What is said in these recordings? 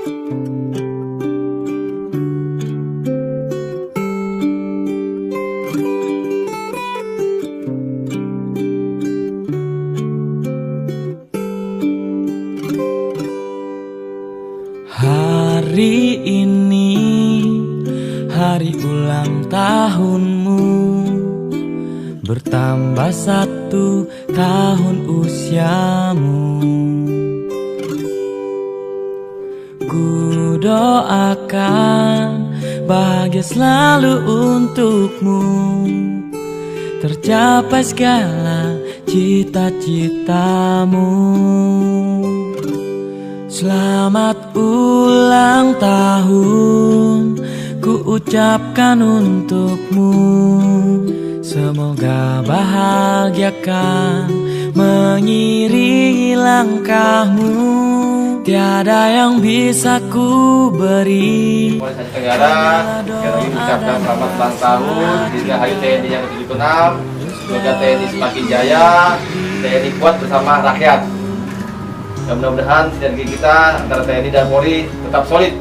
Hari ini hari ulang tahunmu, bertambah 1 tahun usiamu. Ku doakan bahagia selalu untukmu, tercapai segala cita-citamu. Selamat ulang tahun ku ucapkan untukmu, semoga bahagiakan mengiringi langkahmu. Tiada yang bisa ku beri. Polres Aceh Tenggara yang mengucapkan selamat ulang tahun Dirgahayu TNI yang ke-76. Semoga TNI semakin jaya, TNI kuat bersama rakyat. Dan mudah-mudahan sinergi kita antara TNI dan Polri tetap solid.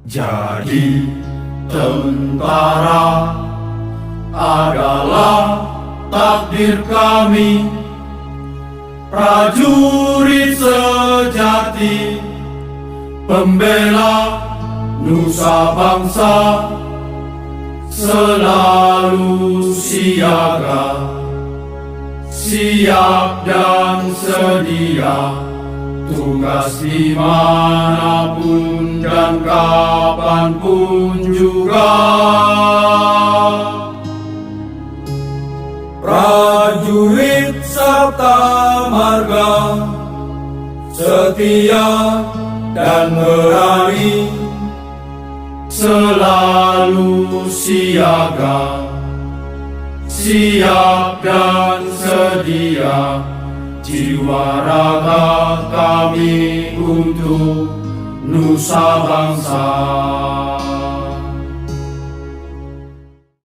Jadi tentara adalah takdir kami, prajurit sejati, pembela nusa bangsa, selalu siaga, siap dan sedia, tugas dimanapun dan kapanpun juga. Prajurit Sabta Marga, setia dan berani, selalu siaga, siap dan sedia, jiwa raga kami untuk nusa bangsa.